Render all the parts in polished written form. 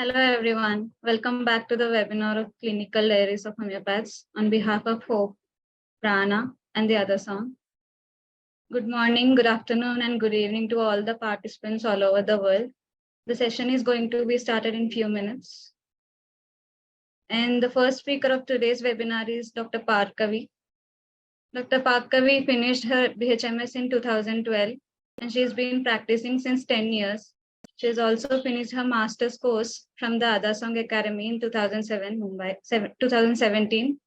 Hello everyone, welcome back to the webinar of Clinical Diaries of Homeopaths on behalf of Hope, Prana and the other song. Good morning, good afternoon and good evening to all the participants all over the world. The session is going to be started in few minutes. And the first speaker of today's webinar is Dr. Parkavi. Dr. Parkavi finished her BHMS in 2012 and she's been practicing since 10 years. She has also finished her master's course from the Adasong Academy in 2017.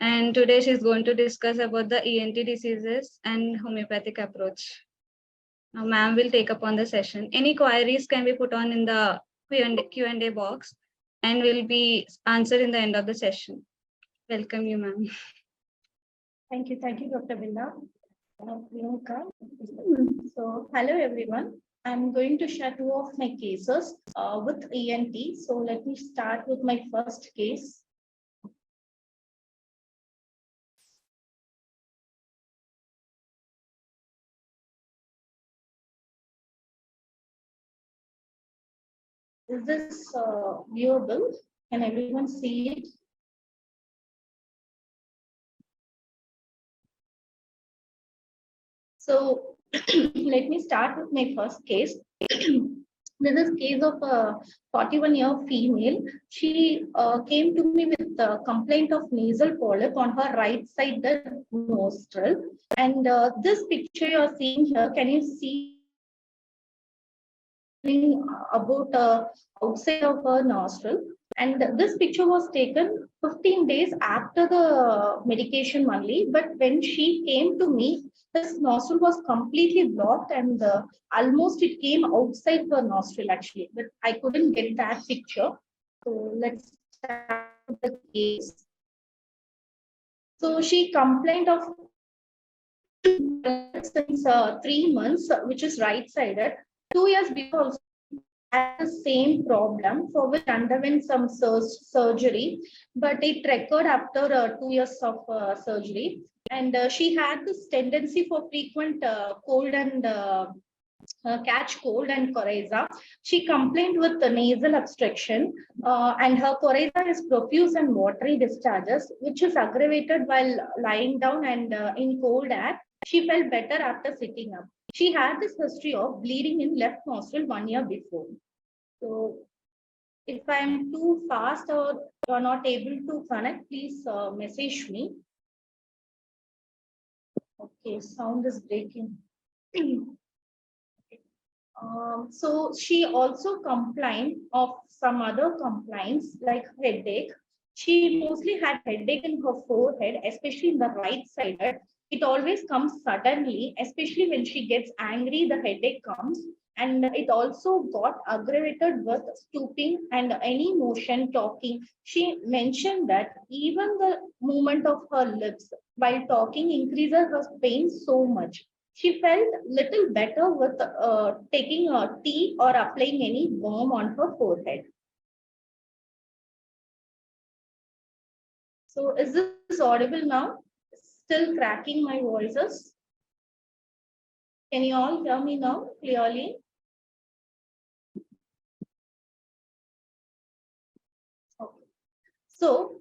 And today she's going to discuss about the ENT diseases and homeopathic approach. Now, ma'am will take up on the session. Any queries can be put on in the Q&A box and will be answered in the end of the session. Welcome you, ma'am. Thank you, Dr. Vinda. So, hello everyone. I'm going to share two of my cases with ENT. So, let me start with my first case. Is this viewable? Can everyone see it? So, let me start with my first case. This is case of a 41-year female. She came to me with a complaint of nasal polyp on her right side the nostril. And this picture you're seeing here, can you see about outside of her nostril? And this picture was taken 15 days after the medication only. But when she came to me, this nostril was completely blocked and almost it came outside the nostril actually. But I couldn't get that picture. So let's start the case. So she complained of since 3 months, which is right-sided. 2 years before also had the same problem for which underwent some surgery, but it recurred after 2 years of surgery. And she had this tendency for frequent cold and catch cold and coryza. She complained with the nasal obstruction and her coryza is profuse and watery discharges, which is aggravated while lying down and in cold air. She felt better after sitting up. She had this history of bleeding in left nostril 1 year before. So if I'm too fast or you're not able to connect, please message me. Okay, sound is breaking. So she also complained of some other complaints like headache. She mostly had headache in her forehead, especially in the right side. It always comes suddenly, especially when she gets angry, the headache comes. And it also got aggravated with stooping and any motion talking. She mentioned that even the movement of her lips while talking increases her pain so much. She felt little better with taking a tea or applying any balm on her forehead. So is this audible now? Still cracking my voices? Can you all hear me now clearly? Okay. So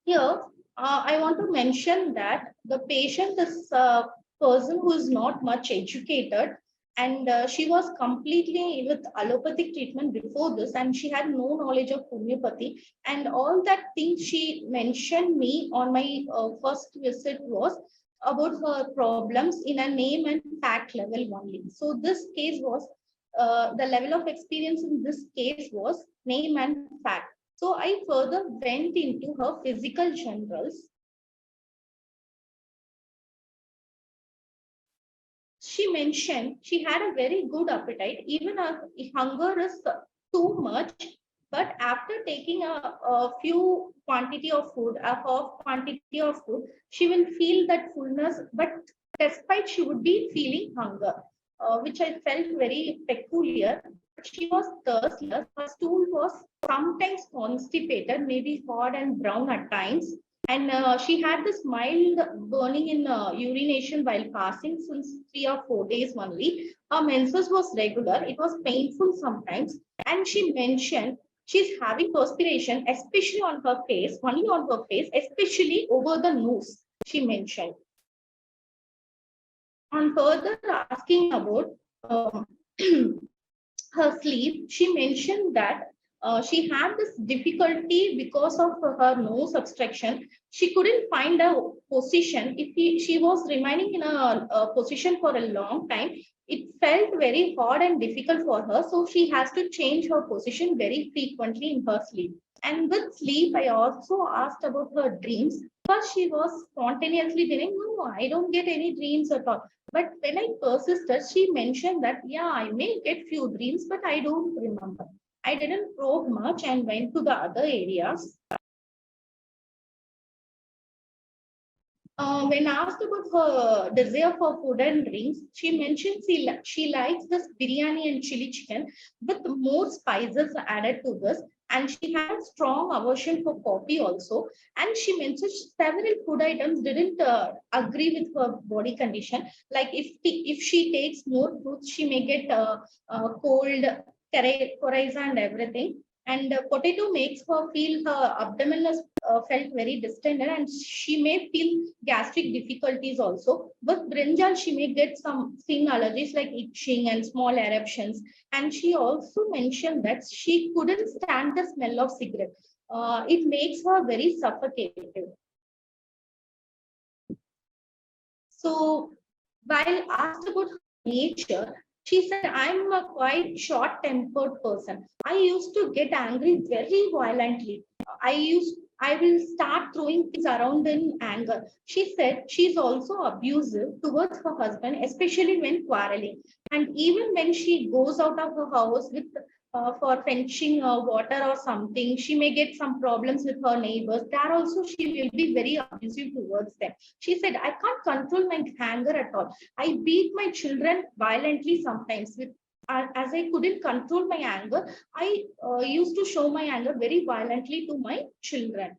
here I want to mention that the patient is a person who is not much educated and she was completely with allopathic treatment before this and she had no knowledge of homeopathy and all that things she mentioned me on my first visit was about her problems in a name and fact level only. So this case was the level of experience in this case was name and fact. So I further went into her physical generals. She mentioned she had a very good appetite, even her hunger is too much. But after taking a few quantity of food, a half quantity of food, she will feel that fullness. But despite she would be feeling hunger, which I felt very peculiar. She was thirsty. Her stool was sometimes constipated, maybe hard and brown at times. And she had this mild burning in urination while fasting since 3 or 4 days only. Her menses was regular. It was painful sometimes. And she mentioned she's having perspiration, especially on her face, only on her face, especially over the nose, she mentioned. On further asking about her sleep, she mentioned that she had this difficulty because of her nose obstruction. She couldn't find a position. If she was remaining in a position for a long time, it felt very hard and difficult for her. So she has to change her position very frequently in her sleep. And with sleep, I also asked about her dreams. First, she was spontaneously saying, "No, I don't get any dreams at all." But when I persisted, she mentioned that, yeah, I may get few dreams, but I don't remember. I didn't probe much and went to the other areas. When asked about her desire for food and drinks, she mentioned she likes this biryani and chili chicken with more spices added to this. And she had a strong aversion for coffee also. And she mentioned several food items didn't agree with her body condition. Like if she takes more fruits, she may get cold, coryza and everything. And potato makes her feel her abdomen is felt very distended and she may feel gastric difficulties also. With brinjal, she may get some skin allergies like itching and small eruptions. And she also mentioned that she couldn't stand the smell of cigarette. It makes her very suffocated. So while asked about her nature, she said, I'm a quite short tempered person. I used to get angry very violently. I will start throwing things around in anger. She said she's also abusive towards her husband, especially when quarreling. And even when she goes out of her house with for fetching water or something, she may get some problems with her neighbors. There also she will be very abusive towards them. She said, I can't control my anger at all. I beat my children violently sometimes with as I couldn't control my anger, I used to show my anger very violently to my children.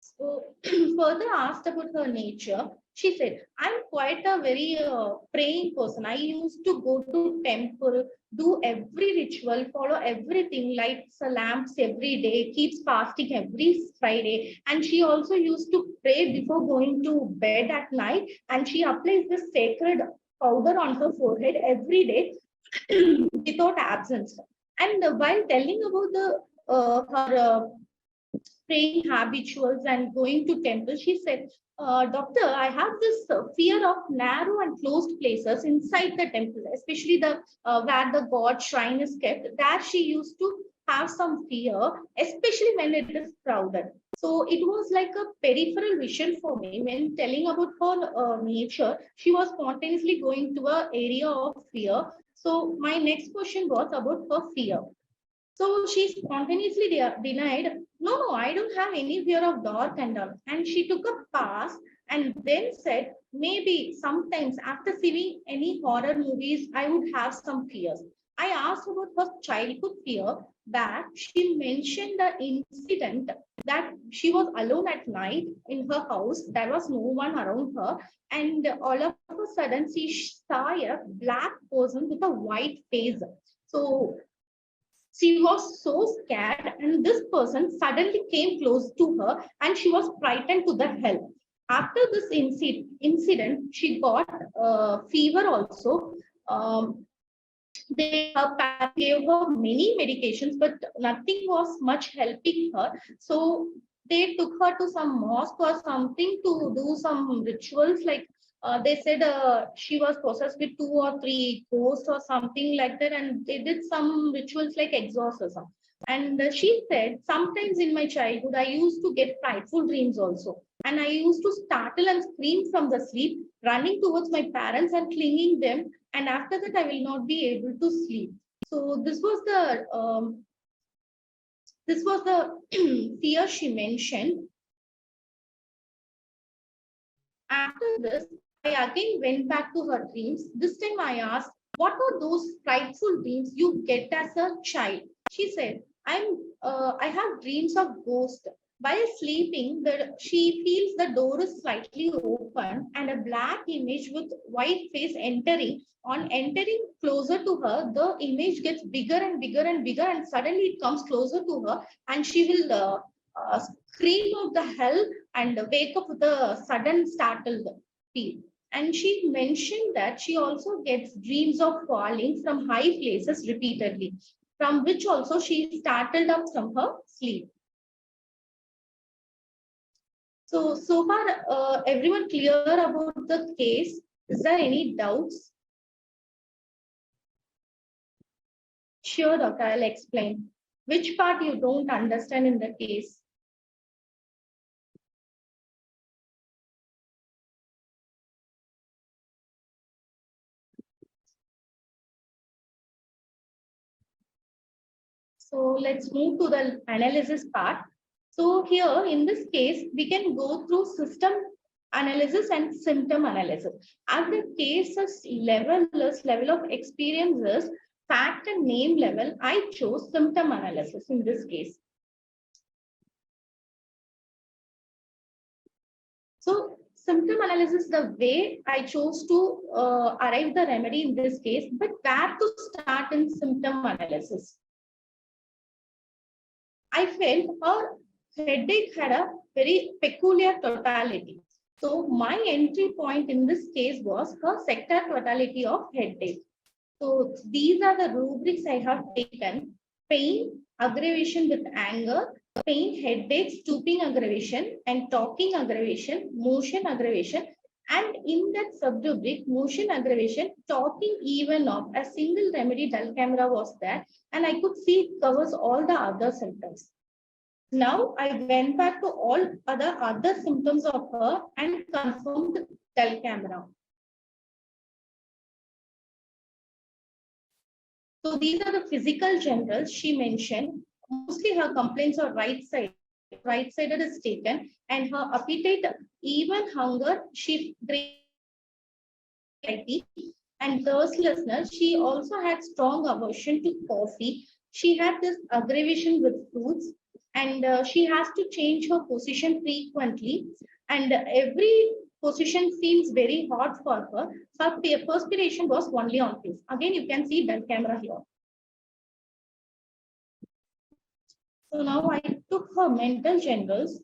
So, further asked about her nature, she said, I'm quite a very praying person. I used to go to temple, do every ritual, follow everything, lights lamps every day, keeps fasting every Friday. And she also used to pray before going to bed at night. And she applies this sacred powder on her forehead every day without absence. And while telling about the her praying habituals and going to temple, she said, Doctor, I have this fear of narrow and closed places inside the temple, especially the where the god shrine is kept. There she used to have some fear, especially when it is crowded. So it was like a peripheral vision for me when telling about her nature. She was spontaneously going to an area of fear. So my next question was about her fear. So she spontaneously denied, no, I don't have any fear of dark and all. And she took a pass and then said, maybe sometimes after seeing any horror movies, I would have some fears. I asked about her childhood fear that she mentioned the incident that she was alone at night in her house. There was no one around her. And all of a sudden, she saw a black person with a white face. So she was so scared, and this person suddenly came close to her, and she was frightened to the hell. After this incident, she got fever also. Her parents gave her many medications, but nothing was much helping her. So they took her to some mosque or something to do some rituals. Like they said, she was possessed with 2 or 3 ghosts or something like that, and they did some rituals like exorcism. And she said, sometimes in my childhood, I used to get frightful dreams also. And I used to startle and scream from the sleep, running towards my parents and clinging them, and after that I will not be able to sleep. So this was the fear she mentioned. After this, I again went back to her dreams. This time I asked, what are those frightful dreams you get as a child? She said, I have dreams of ghosts. While sleeping, she feels the door is slightly open and a black image with white face entering. On entering closer to her, the image gets bigger and bigger and bigger, and suddenly it comes closer to her, and she will scream of the hell and wake up with a sudden startled feel. And she mentioned that she also gets dreams of falling from high places repeatedly, from which also she startled up from her sleep. So far, everyone clear about the case? Is there any doubts? Sure, doctor, I'll explain. Which part you don't understand in the case? So let's move to the analysis part. So here in this case, we can go through system analysis and symptom analysis. As the case's level of experiences, fact and name level, I chose symptom analysis in this case. So symptom analysis, the way I chose to arrive the remedy in this case, but where to start in symptom analysis? I felt her headache had a very peculiar totality. So my entry point in this case was her sector totality of headache. So these are the rubrics I have taken: pain, aggravation with anger, pain, headache, stooping aggravation, and talking aggravation, motion aggravation. And in that subrubric, motion aggravation, talking even of a single remedy dull camera was there, and I could see it covers all the other symptoms. Now I went back to all other symptoms of her and confirmed dull camera. So these are the physical generals she mentioned. Mostly her complaints are right-sided is taken, and her appetite, even hunger, she and thirstlessness. She also had strong aversion to coffee. She had this aggravation with fruits, and she has to change her position frequently. And every position seems very hard for her. Her perspiration was only on face. Again, you can see that camera here. So now I took her mental generals,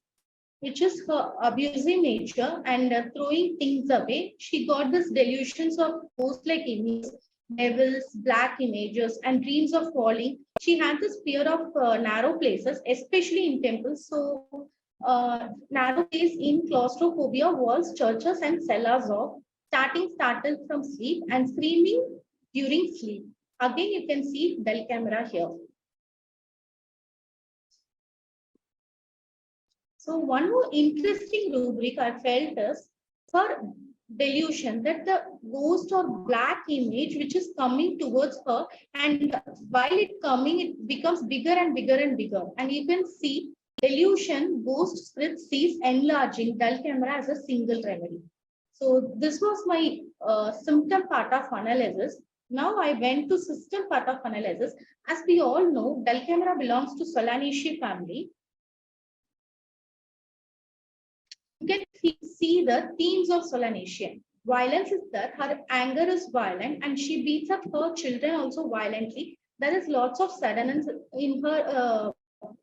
which is her abusive nature and throwing things away. She got this delusions of ghost-like images, devils, black images, and dreams of falling. She had this fear of narrow places, especially in temples. So narrow place in claustrophobia, walls, churches, and cellars of startled from sleep and screaming during sleep. Again, you can see bell camera here. So one more interesting rubric I felt is her delusion that the ghost or black image which is coming towards her, and while it coming, it becomes bigger and bigger and bigger. And you can see delusion, ghost spirit sees enlarging dull camera as a single remedy. So this was my symptom part of analysis. Now I went to system part of analysis. As we all know, dull camera belongs to Solanaceae family. You can see the themes of Solanation. Violence is that her anger is violent and she beats up her children also violently. There is lots of suddenness in her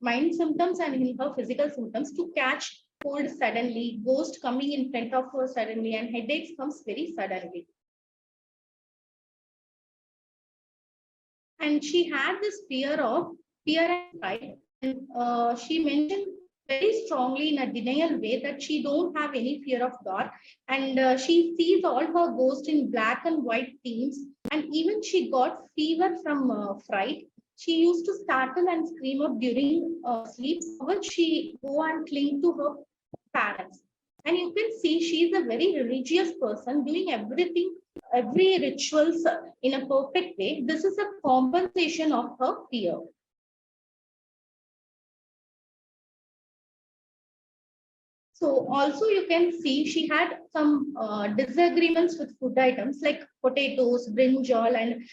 mind symptoms and in her physical symptoms to catch cold suddenly, ghost coming in front of her suddenly, and headaches comes very suddenly. And she had this fear and pride. And she mentioned very strongly in a denial way that she don't have any fear of God, and she sees all her ghosts in black and white themes, and even she got fever from fright. She used to startle and scream up during sleep, which she go and cling to her parents. And you can see she's a very religious person doing everything, every rituals in a perfect way. This is a compensation of her fear. So also you can see she had some disagreements with food items like potatoes, brinjal, and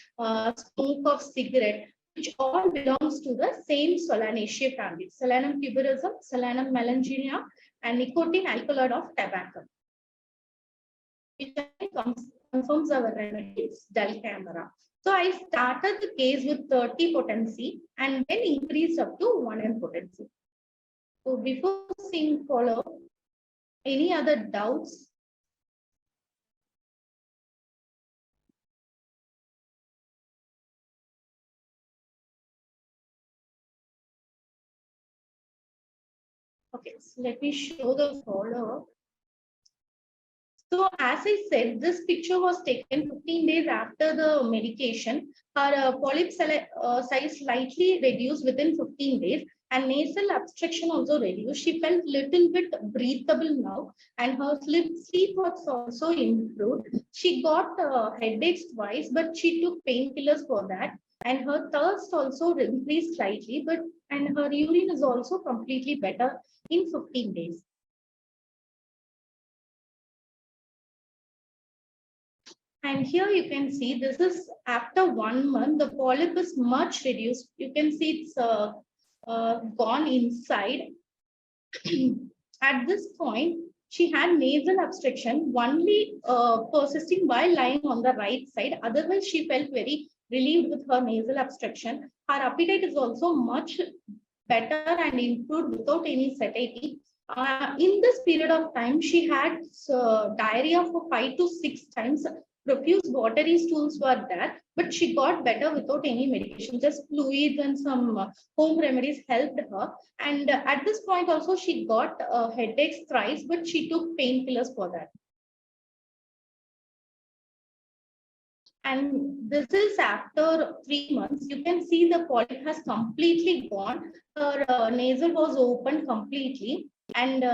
smoke of cigarette. which all belongs to the same Solanaceae family, Solanum tuberosum, Solanum melanginea, and nicotine alkaloid of tobacco. Which confirms our remedy, it's Delcamera. So I started the case with 30 potency and then increased up to 1 potency. So before seeing follow, any other doubts? Okay, so let me show the follow. So as I said, this picture was taken 15 days after the medication. Her polyp size slightly reduced within 15 days and nasal obstruction also reduced. She felt little bit breathable now and her sleep was also improved. She got headaches twice, but she took painkillers for that. And her thirst also increased slightly, and her urine is also completely better in 15 days. And here you can see this is after 1 month, the polyp is much reduced. You can see it's gone inside. At this point, she had nasal obstruction only persisting while lying on the right side. Otherwise, she felt very relieved with her nasal obstruction. Her appetite is also much better and improved without any satiety. In this period of time, she had diarrhea for 5 to 6 times. Profuse watery stools were there, but she got better without any medication. Just fluids and some home remedies helped her. And at this point also, she got headaches thrice, but she took painkillers for that. And this is after 3 months. You can see the polyp has completely gone. Her nasal was opened completely. And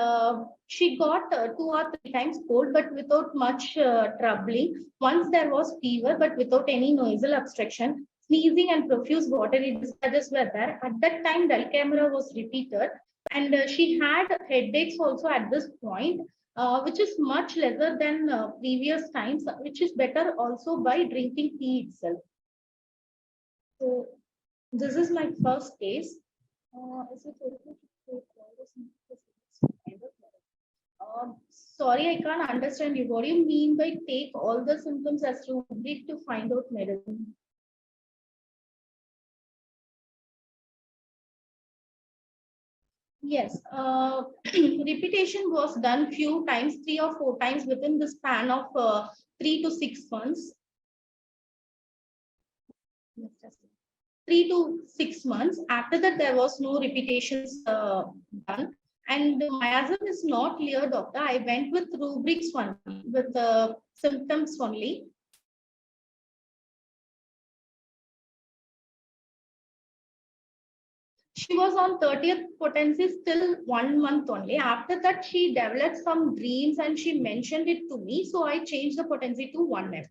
she got 2 or 3 times cold, but without much troubling. Once there was fever, but without any nasal obstruction. Sneezing and profuse watery discharges were there. At that time, Delcamera was repeated. And she had headaches also at this point. Which is much lesser than previous times, which is better also by drinking tea itself. So this is my first case. Is it okay to take all this? Sorry, I can't understand you. What do you mean by take all the symptoms as rubric to find out medicine? Yes, repetition was done few times, 3 or 4 times within the span of 3 to 6 months. 3 to 6 months. After that, there was no repetitions done. And miasm is not clear, doctor. I went with rubrics only, with symptoms only. She was on 30th potency still 1 month only. After that, she developed some dreams and she mentioned it to me. So I changed the potency to 1M.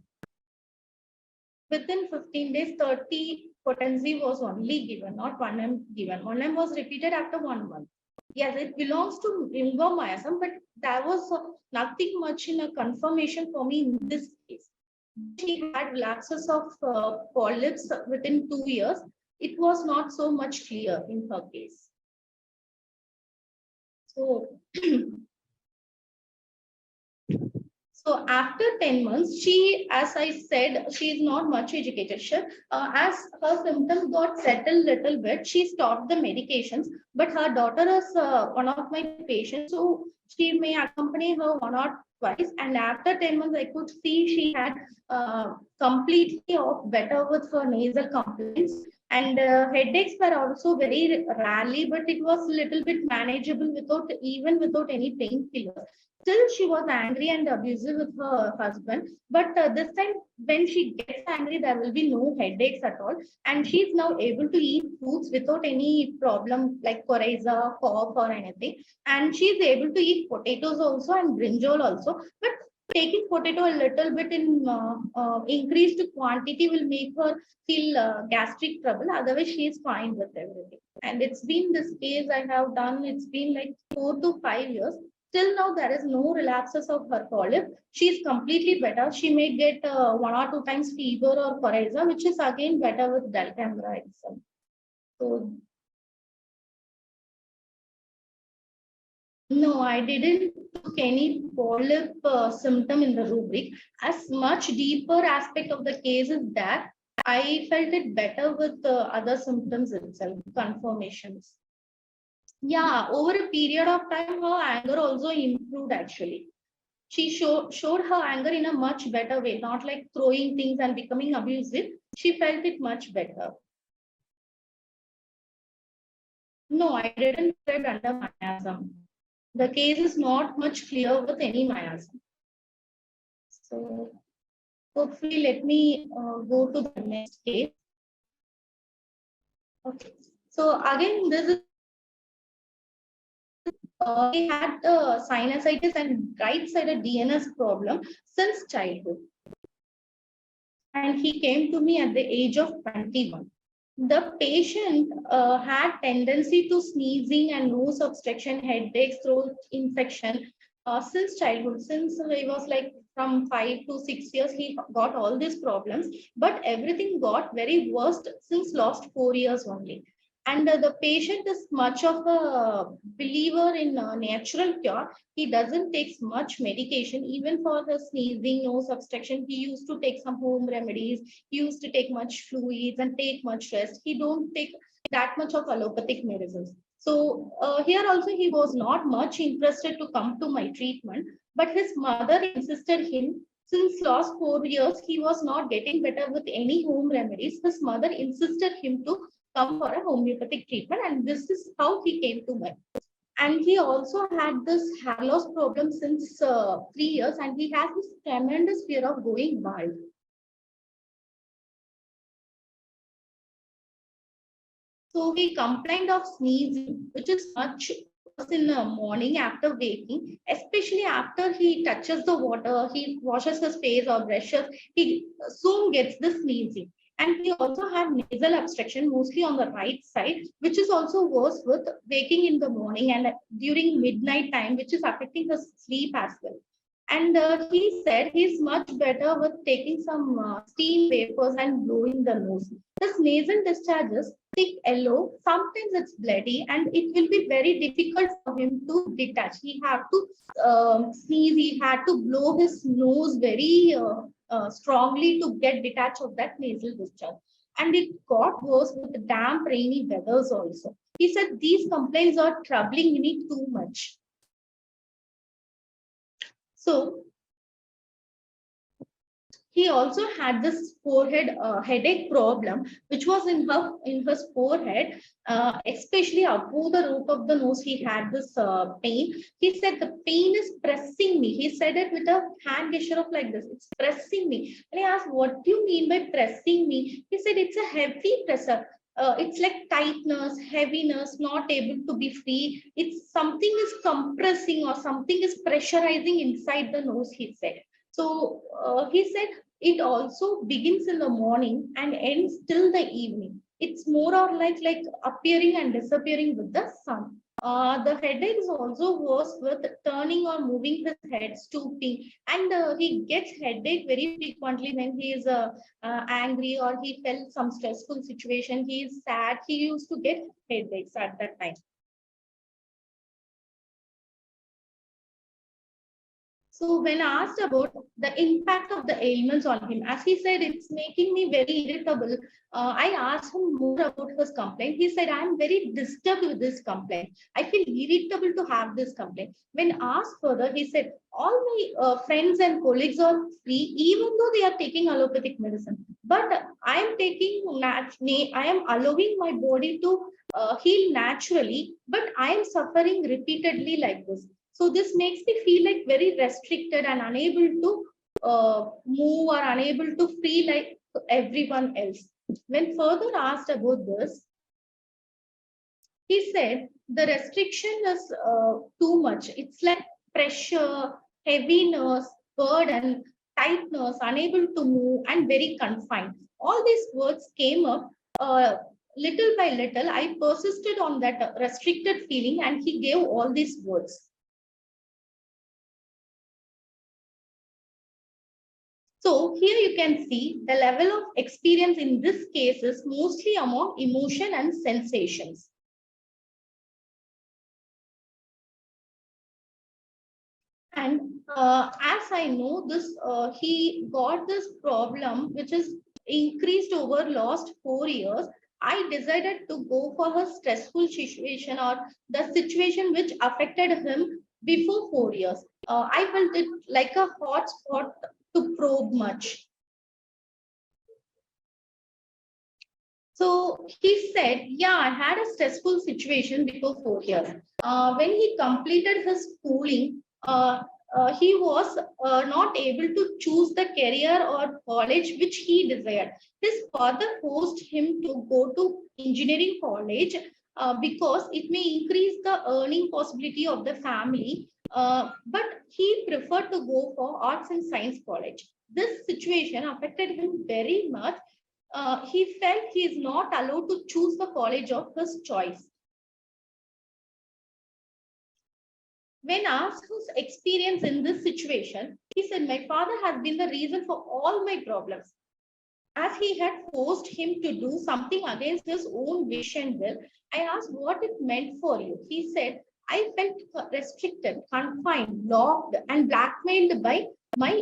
Within 15 days, 30 potency was only given, not 1M given. 1M was repeated after 1 month. Yes, it belongs to ringworm miasm, but there was nothing much in a confirmation for me in this case. She had relapses of polyps within 2 years. It was not so much clear in her case. So, so after 10 months, she, as I said, she is not much educated. As her symptoms got settled little bit, she stopped the medications. But her daughter is one of my patients, so she may accompany her 1 or 2 times. And after 10 months, I could see she had completely off better with her nasal complaints. And headaches were also very rarely, but it was a little bit manageable without any painkiller. Still, she was angry and abusive with her husband. But this time, when she gets angry, there will be no headaches at all. And she's now able to eat foods without any problem like coryza, cough, or anything. And she's able to eat potatoes also and brinjal also. But taking potato a little bit in increased quantity will make her feel gastric trouble. Otherwise, she is fine with everything. And it's been this case I have done, it's been like 4 to 5 years. Till now, there is no relapses of her polyp. She is completely better. She may get 1 or 2 times fever or coryza, which is again better with Dicambra itself. So no, I didn't took any polyp symptom in the rubric. As much deeper aspect of the case is that I felt it better with other symptoms itself, confirmations. Yeah, over a period of time, her anger also improved actually. She showed her anger in a much better way, not like throwing things and becoming abusive. She felt it much better. No, I didn't spread under miasm. The case is not much clear with any miasm. So hopefully, let me go to the next case. Okay. So again, this is he had sinusitis and right-sided DNS problem since childhood, and he came to me at the age of 21. The patient had tendency to sneezing and nose obstruction, headaches, throat infection since childhood. Since he was like from 5 to 6 years, he got all these problems, but everything got very worst since last 4 years only. And the patient is much of a believer in natural cure. He doesn't take much medication, even for the sneezing, nose obstruction. He used to take some home remedies. He used to take much fluids and take much rest. He don't take that much of allopathic medicines. So here also he was not much interested to come to my treatment, but his mother insisted him. Since last 4 years, he was not getting better with any home remedies. His mother insisted him to come for a homeopathic treatment, and this is how he came to me. And he also had this hair loss problem since 3 years, and he has this tremendous fear of going bald. So he complained of sneezing, which is much worse in the morning after waking, especially after he touches the water, he washes his face or brushes, he soon gets the sneezing. And he also had nasal obstruction, mostly on the right side, which is also worse with waking in the morning and during midnight time, which is affecting his sleep as well. And he said he's much better with taking some steam vapors and blowing the nose. His nasal discharges thick yellow, sometimes it's bloody, and it will be very difficult for him to detach. He had to sneeze, he had to blow his nose very strongly to get detached of that nasal discharge. And it got worse with the damp, rainy weathers also. He said these complaints are troubling me too much. So he also had this forehead headache problem, which was in his forehead, especially above the root of the nose. He had this pain. He said the pain is pressing me. He said it with a hand gesture of like this. It's pressing me. And I asked, "What do you mean by pressing me?" He said, "It's a heavy pressure." It's like tightness, heaviness, not able to be free. It's something is compressing or something is pressurizing inside the nose, he said. So he said it also begins in the morning and ends till the evening. It's more or like appearing and disappearing with the sun. The headache is also worse with turning or moving his head, stooping, and he gets headache very frequently when he is angry or he felt some stressful situation. He is sad. He used to get headaches at that time. So when asked about the impact of the ailments on him, as he said, it's making me very irritable. I asked him more about his complaint. He said, I'm very disturbed with this complaint. I feel irritable to have this complaint. When asked further, he said, all my friends and colleagues are free, even though they are taking allopathic medicine. But I am I am allowing my body to heal naturally, but I am suffering repeatedly like this. So this makes me feel like very restricted and unable to move or unable to free like everyone else. When further asked about this, he said the restriction is too much. It's like pressure, heaviness, burden, tightness, unable to move, and very confined. All these words came up little by little. I persisted on that restricted feeling, and he gave all these words. So here you can see the level of experience in this case is mostly among emotion and sensations. And as I know this, he got this problem which is increased over last 4 years. I decided to go for a stressful situation or the situation which affected him before 4 years. I felt it like a hot spot to probe much. So he said, yeah, I had a stressful situation before 4 years. When he completed his schooling, he was not able to choose the career or college which he desired. His father forced him to go to engineering college because it may increase the earning possibility of the family. But he preferred to go for arts and science college. This situation affected him very much. He felt he is not allowed to choose the college of his choice. When asked his experience in this situation, he said, my father has been the reason for all my problems. As he had forced him to do something against his own wish and will, I asked what it meant for you. He said, I felt restricted, confined, locked, and blackmailed by my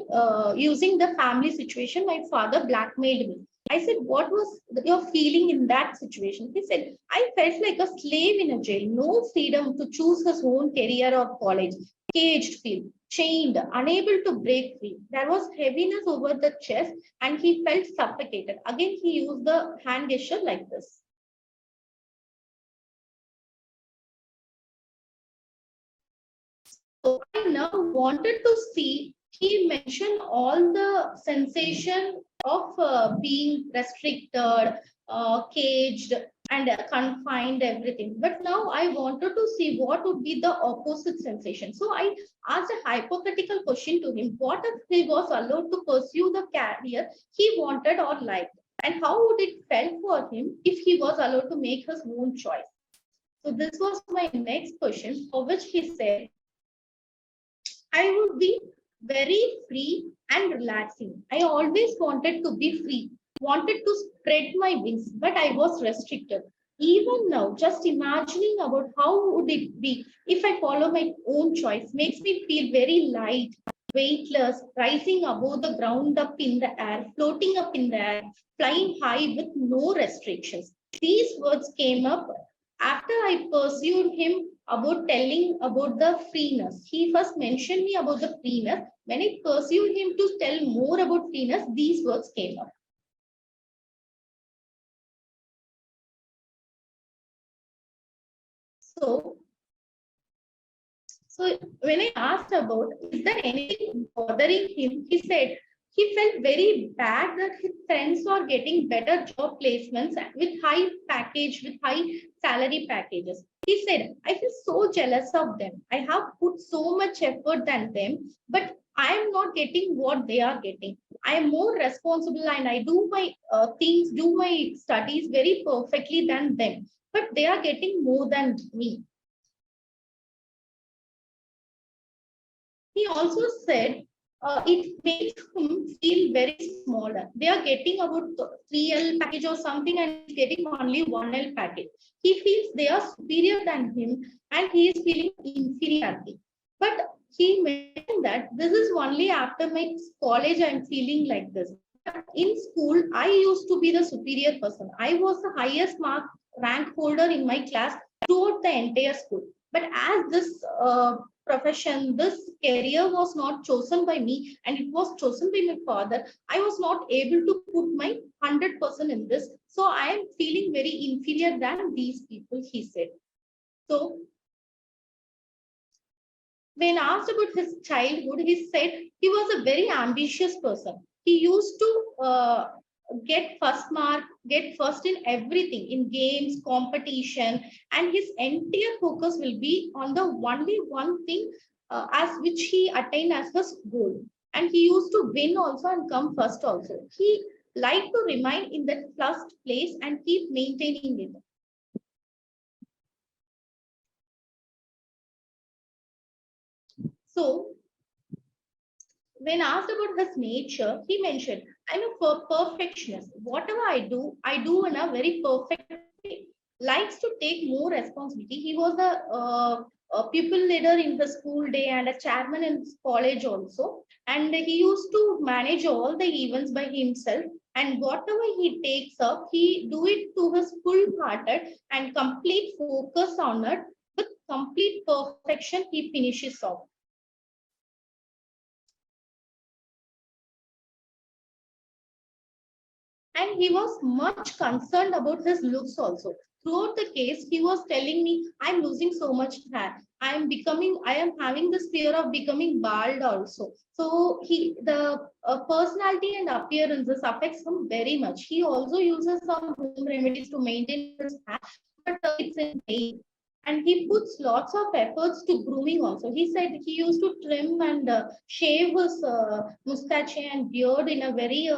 using the family situation. My father blackmailed me. I said, what was your feeling in that situation? He said, I felt like a slave in a jail, no freedom to choose his own career or college, caged feel, chained, unable to break free. There was heaviness over the chest and he felt suffocated. Again, he used the hand gesture like this. So I now wanted to see, he mentioned all the sensation of being restricted, caged, and confined, everything. But now I wanted to see what would be the opposite sensation. So I asked a hypothetical question to him. What if he was allowed to pursue the career he wanted or liked? And how would it felt for him if he was allowed to make his own choice? So this was my next question, for which he said, I would be very free and relaxing. I always wanted to be free, wanted to spread my wings, but I was restricted. Even now, just imagining about how would it be if I follow my own choice makes me feel very light, weightless, rising above the ground up in the air, floating up in the air, flying high with no restrictions. These words came up after I pursued him about telling about the freeness. He first mentioned me about the freeness. When I pursued him to tell more about freeness, these words came up. So, so when I asked about, is there anything bothering him, he said he felt very bad that his friends were getting better job placements with high package, with high salary packages. He said, I feel so jealous of them. I have put so much effort than them, but I am not getting what they are getting. I am more responsible and I do my things, do my studies very perfectly than them, but they are getting more than me. He also said it makes him feel very smaller. They are getting about 3L package or something and he's getting only 1L package. He feels they are superior than him and he is feeling inferiority. But he mentioned that this is only after my college I'm feeling like this. But in school, I used to be the superior person. I was the highest mark rank holder in my class throughout the entire school. But as this profession, this career was not chosen by me and it was chosen by my father, I was not able to put my 100% in this. So I am feeling very inferior than these people, he said. So when asked about his childhood, he said he was a very ambitious person. He used to get first mark, get first in everything, in games, competition, and his entire focus will be on the only one thing as which he attained as his goal. And he used to win also and come first also. He liked to remain in that first place and keep maintaining it. So When asked about his nature, he mentioned, I'm a perfectionist. Whatever I do in a very perfect way. Likes to take more responsibility. He was a pupil leader in the school day and a chairman in his college also. And he used to manage all the events by himself. And whatever he takes up, he do it to his full hearted and complete focus on it. With complete perfection, he finishes off. And he was much concerned about his looks also. Throughout the case, he was telling me, I'm losing so much hair. I am having this fear of becoming bald also. So the personality and appearances affects him very much. He also uses some home remedies to maintain his hair, but it's in vain. And he puts lots of efforts to grooming also. He said he used to trim and shave his mustache and beard in a very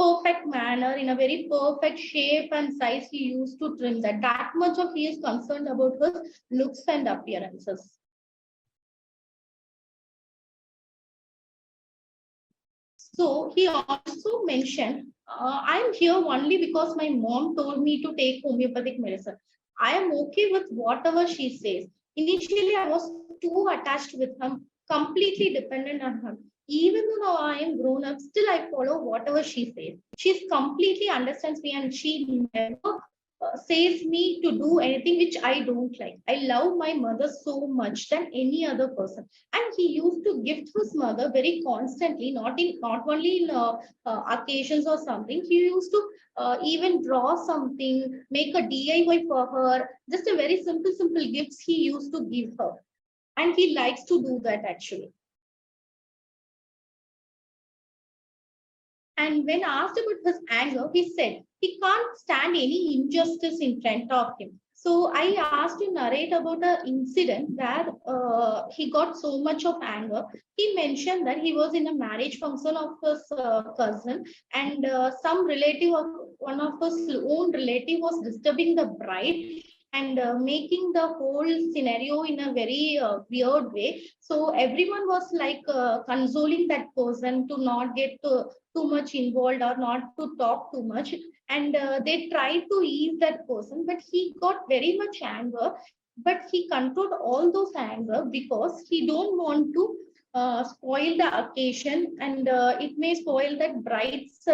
perfect manner, in a very perfect shape and size. He used to trim that much of he is concerned about his looks and appearances. So he also mentioned, I'm here only because my mom told me to take homeopathic medicine. I am okay with whatever she says. Initially, I was too attached with him, completely dependent on her. Even though now I am grown up, still I follow whatever she says. She completely understands me and she never says me to do anything which I don't like. I love my mother so much than any other person. And he used to gift his mother very constantly, not only in occasions or something. He used to even draw something, make a DIY for her. Just a very simple gifts he used to give her, and he likes to do that actually. And when asked about his anger, he said he can't stand any injustice in front of him. So I asked to narrate about an incident where he got so much of anger. He mentioned that he was in a marriage function of his cousin, and some relative of one of his own relative was disturbing the bride and making the whole scenario in a very weird way. So everyone was like consoling that person to not get too much involved or not to talk too much, and they tried to ease that person, but he got very much anger, but he controlled all those anger because he don't want to spoil the occasion, and it may spoil that bride's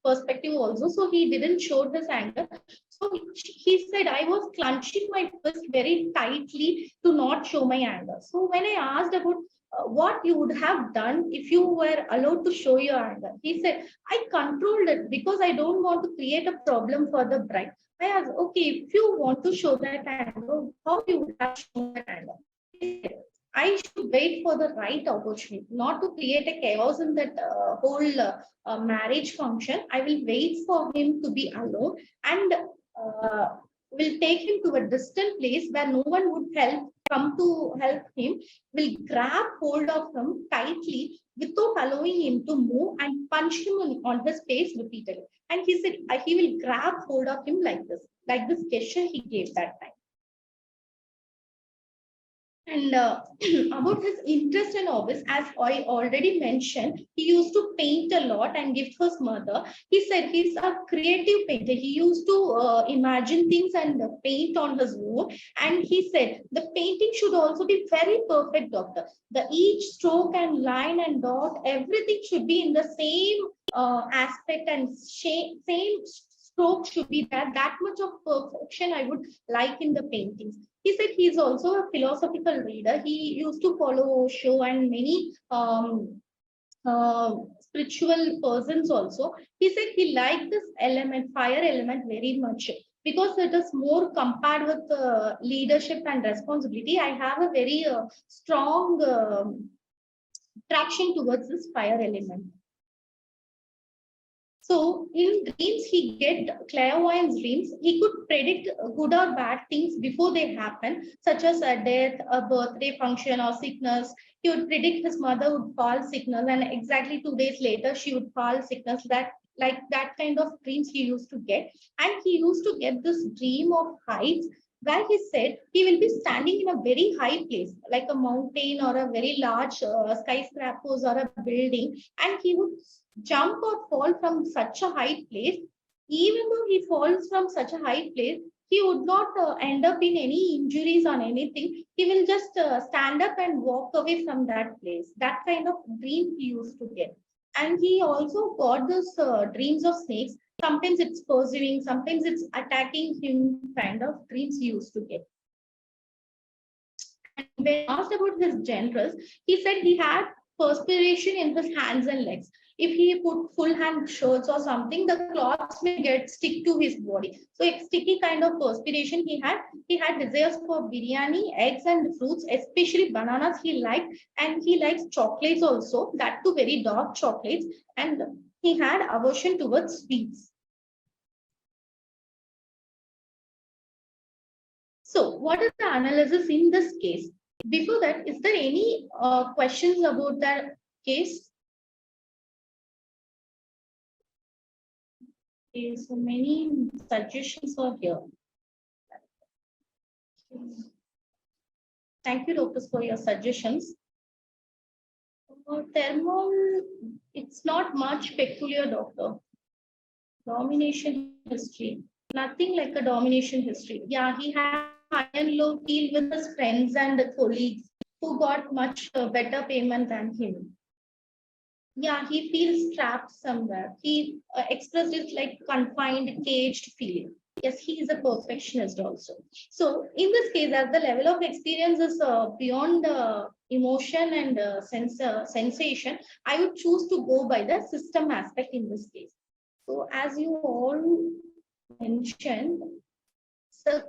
perspective also. So he didn't show his anger. So he said, I was clenching my fist very tightly to not show my anger. So when I asked about what you would have done if you were allowed to show your anger, he said, I controlled it because I don't want to create a problem for the bride. I asked, okay, if you want to show that anger, how you would have shown that anger? He said, I should wait for the right opportunity, not to create a chaos in that whole marriage function. I will wait for him to be alone and will take him to a distant place where no one would come to help him, will grab hold of him tightly without allowing him to move and punch him on his face repeatedly. And he said he will grab hold of him like this gesture he gave that time. And about his interest in hobbies, as I already mentioned, he used to paint a lot and give to his mother. He said he's a creative painter. He used to imagine things and paint on his own. And he said the painting should also be very perfect, doctor. The each stroke and line and dot, everything should be in the same aspect and same stroke should be there. That much of perfection I would like in the paintings. He said he's also a philosophical reader. He used to follow show and many spiritual persons also. He said he liked this element, fire element, very much because it is more compared with leadership and responsibility. I have a very strong traction towards this fire element. So in dreams, he get clairvoyance dreams. He could predict good or bad things before they happen, such as a death, a birthday function, or sickness. He would predict his mother would fall sickness, and exactly 2 days later she would fall sickness. That like that kind of dreams he used to get, and he used to get this dream of heights where he said he will be standing in a very high place, like a mountain or a very large skyscrapers or a building, and he would jump or fall from such a high place. Even though he falls from such a high place, he would not end up in any injuries or anything. He will just stand up and walk away from that place. That kind of dream he used to get. And he also got those dreams of snakes. Sometimes it's pursuing, sometimes it's attacking him, kind of dreams he used to get. And when asked about his genres, he said he had perspiration in his hands and legs. If he put full hand shirts or something, the cloths may get stick to his body. So it's sticky kind of perspiration he had. He had desires for biryani, eggs, and fruits, especially bananas he liked, and he likes chocolates also, that too very dark chocolates, and he had aversion towards sweets. So, what is the analysis in this case? Before that, is there any questions about that case? Okay, so many suggestions are here. Thank you, doctors, for your suggestions. Thermal, it's not much peculiar, doctor. Domination history. Nothing like a domination history. Yeah, he had high and low deal with his friends and colleagues who got much better payment than him. Yeah, he feels trapped somewhere. He expressed it like confined, caged feeling. Yes, he is a perfectionist also. So, in this case, as the level of experience is beyond the emotion and sensation, I would choose to go by the system aspect in this case. So, as you all mentioned, so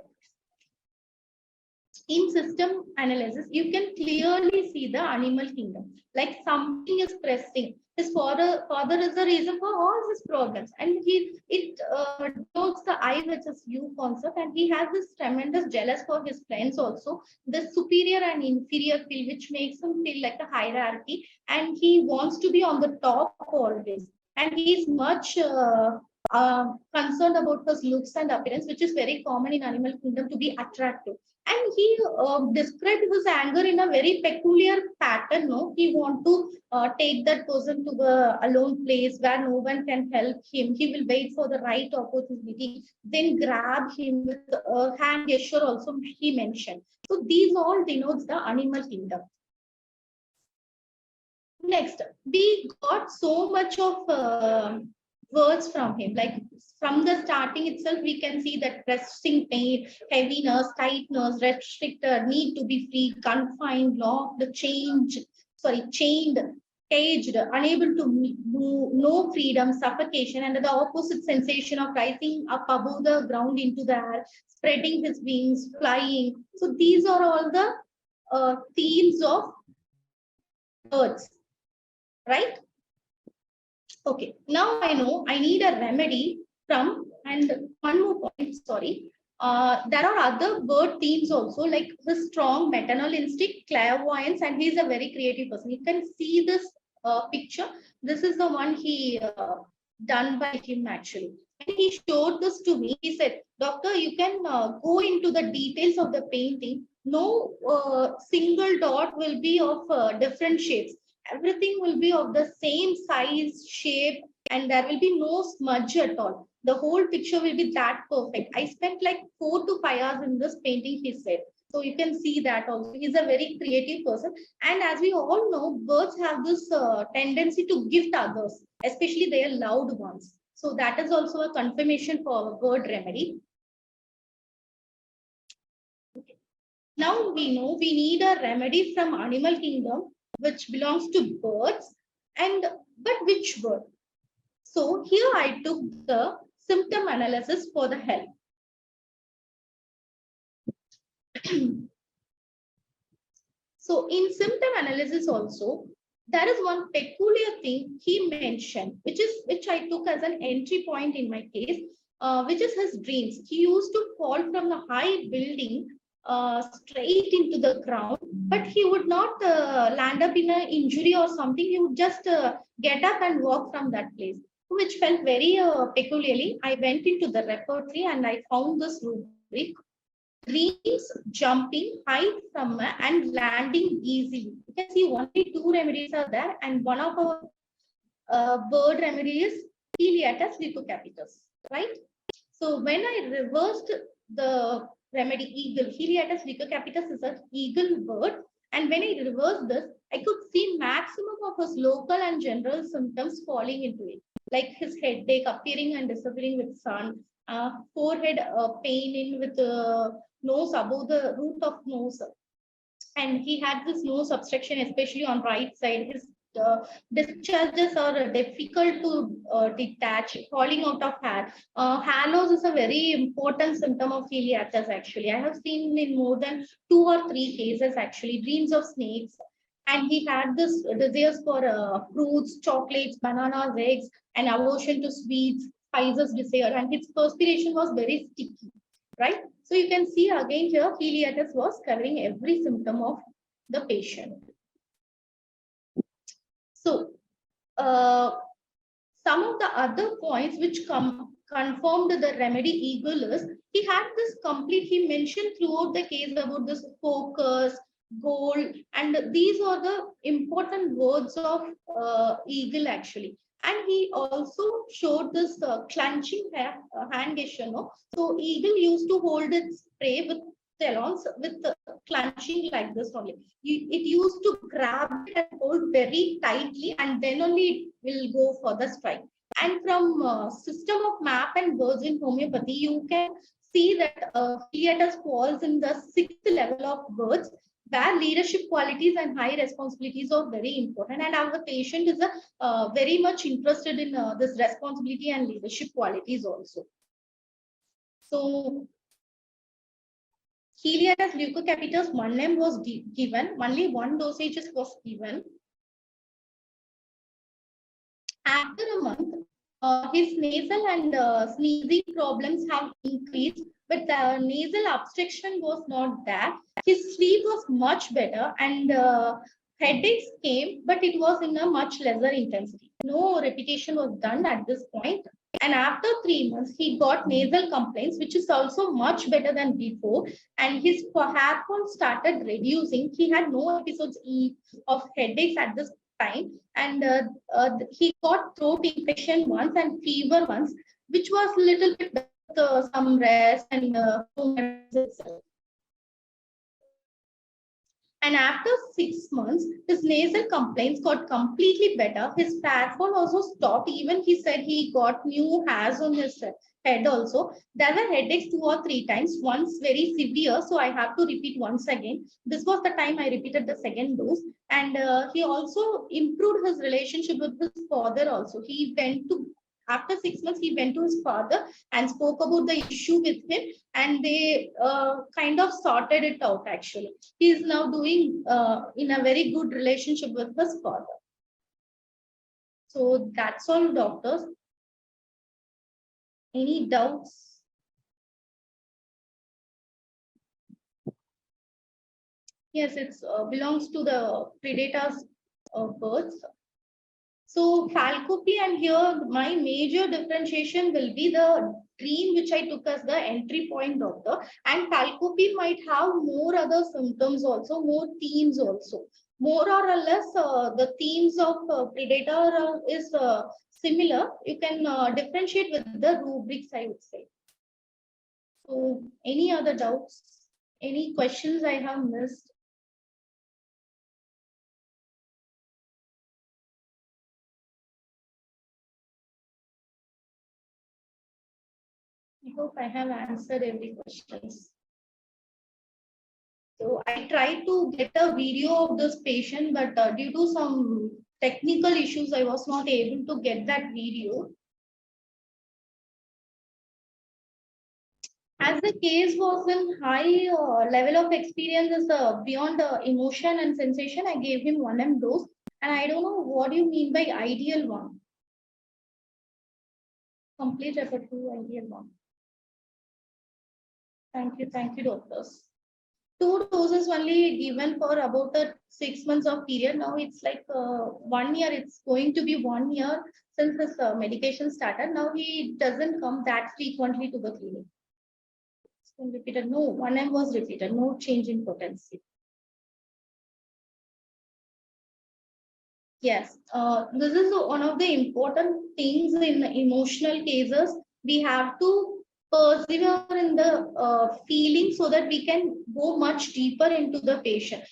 in system analysis, you can clearly see the animal kingdom. Like something is pressing. His father is the reason for all his problems, and it denotes the I versus you concept, and he has this tremendous jealous for his friends also. The superior and inferior feel, which makes him feel like a hierarchy, and he wants to be on the top always. And he is much concerned about his looks and appearance, which is very common in animal kingdom to be attractive. And he described his anger in a very peculiar pattern. No, he want to take that person to the alone place where no one can help him. He will wait for the right opportunity, then grab him with a hand gesture. Also, he mentioned. So these all denotes the animal kingdom. Next, we got so much of words from him. Like from the starting itself, we can see that pressing pain, heaviness, tightness, restricted, need to be free, confined, locked, chained, caged, unable to move, no freedom, suffocation, and the opposite sensation of rising up above the ground into the air, spreading his wings, flying. So these are all the themes of birds, right? Okay, now I know I need a remedy from, and one more point, sorry. There are other bird themes also, like the strong maternal instinct, clairvoyance, and he's a very creative person. You can see this picture. This is the one he done by him actually. And he showed this to me. He said, Doctor, you can go into the details of the painting. No single dot will be of different shapes. Everything will be of the same size, shape, and there will be no smudge at all. The whole picture will be that perfect. I spent like 4 to 5 hours in this painting, he said. So you can see that also. He's a very creative person. And as we all know, birds have this tendency to gift others, especially their loved ones. So that is also a confirmation for our bird remedy. Okay. Now we know we need a remedy from animal kingdom which belongs to birds, and but which bird? So here I took the symptom analysis for the health. So in symptom analysis also, there is one peculiar thing he mentioned, which I took as an entry point in my case, which is his dreams. He used to fall from a high building straight into the ground, but he would not land up in an injury or something. He would just get up and walk from that place, which felt very peculiarly. I went into the repertory and I found this rubric. dreams, jumping, height somewhere, and landing easily. You can see only two remedies are there, and one of our bird remedy is Heliatus leucocapitis, right? So when I reversed the remedy eagle, Heliatus leucocapitis is an eagle bird, and when I reversed this, I could see maximum of his local and general symptoms falling into it, like his headache appearing and disappearing with sun, forehead pain in with nose above the root of nose, and he had this nose obstruction, especially on right side. His discharges are difficult to detach, falling out of hair. Hair loss is a very important symptom of celiacis. Actually, I have seen in more than 2 or 3 cases. Actually, dreams of snakes, and he had this desires for fruits, chocolates, bananas, eggs, and aversion to sweets, spices desire, and his perspiration was very sticky, right? So you can see again here, celiacis was covering every symptom of the patient. So some of the other points which confirmed the remedy eagle is he had this complete, he mentioned throughout the case about this focus, goal, and these are the important words of eagle actually. And he also showed this clenching hand gesture. No? So eagle used to hold its prey with talons with clenching like this only. It used to grab it and hold very tightly, and then only it will go for the strike. And from system of map and words in homeopathy, you can see that Heliatus falls in the 6th level of words, where leadership qualities and high responsibilities are very important. And our patient is very much interested in this responsibility and leadership qualities also. So Heliatus leucocapitis 1 m was given, only one dosage was given. After a month, his nasal and sneezing problems have increased, but the nasal obstruction was not there. His sleep was much better, and headaches came, but it was in a much lesser intensity. No repetition was done at this point. And after 3 months, he got nasal complaints, which is also much better than before. And his hair fall started reducing. He had no episodes of headaches at this time, and he got throat infection once and fever once, which was a little bit with some rest and home itself. And after 6 months, his nasal complaints got completely better. His fat fall also stopped. Even he said he got new hairs on his head also. There were headaches 2 or 3 times, once very severe. So I have to repeat once again. This was the time I repeated the second dose. And he also improved his relationship with his father also. He went to, after 6 months, he went to his father and spoke about the issue with him, and they kind of sorted it out actually. He is now doing in a very good relationship with his father. So that's all, doctors. Any doubts? Yes, it belongs to the predators of birds. So Falcopy, and here my major differentiation will be the dream which I took as the entry point, doctor. And Falcopy might have more other symptoms also, more themes also. More or less, the themes of predator is similar. You can differentiate with the rubrics, I would say. So any other doubts? Any questions I have missed? I hope I have answered every questions. So I tried to get a video of this patient, but due to some technical issues, I was not able to get that video. As the case was in high level of experience is beyond emotion and sensation, I gave him 1 m dose. And I don't know what you mean by ideal one. Complete repertoire, ideal one. Thank you, doctors. 2 doses only given for about a 6 months of period. Now it's like 1 year. It's going to be 1 year since this medication started. Now he doesn't come that frequently to the clinic. Repeated. No, 1M was repeated. No change in potency. Yes, this is one of the important things in emotional cases. We have to persevere in the feeling so that we can go much deeper into the patient.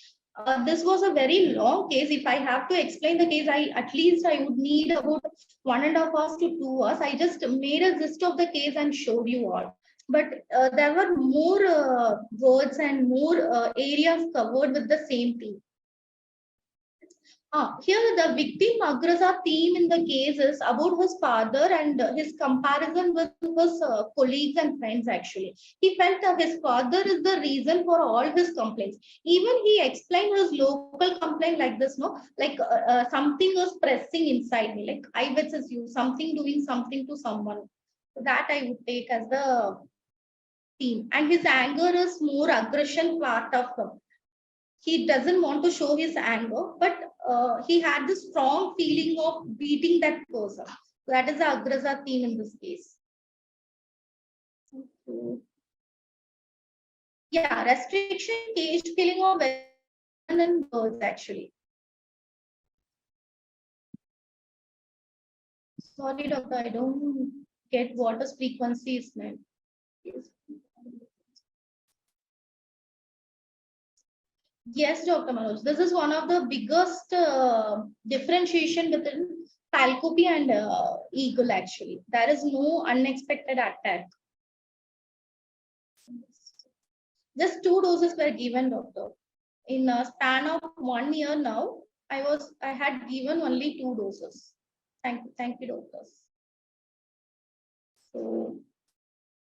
This was a very long case. If I have to explain the case, I at least I would need about 1.5 hours to 2 hours. I just made a gist of the case and showed you all. But there were more words and more areas covered with the same theme. Here, the victim Agraza theme in the case is about his father and his comparison with his colleagues and friends. Actually, he felt his father is the reason for all his complaints. Even he explained his local complaint like this, no, like something was pressing inside me, like I versus you, something doing something to someone. That I would take as the theme. And his anger is more aggression part of him. He doesn't want to show his anger, but he had this strong feeling of beating that person. That is the Agraza theme in this case. Okay. Yeah, restriction, cage killing of women and birds actually. Sorry, doctor, I don't get what is frequency is meant. Yes, Dr. Manoj. This is one of the biggest differentiation within falcopy and eagle. Actually, there is no unexpected attack. Just 2 doses were given, doctor. In a span of 1 year now, I had given only 2 doses. Thank you, doctors. So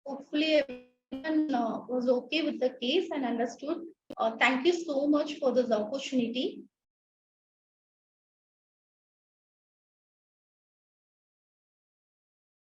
hopefully everyone was okay with the case and understood. Thank you so much for this opportunity.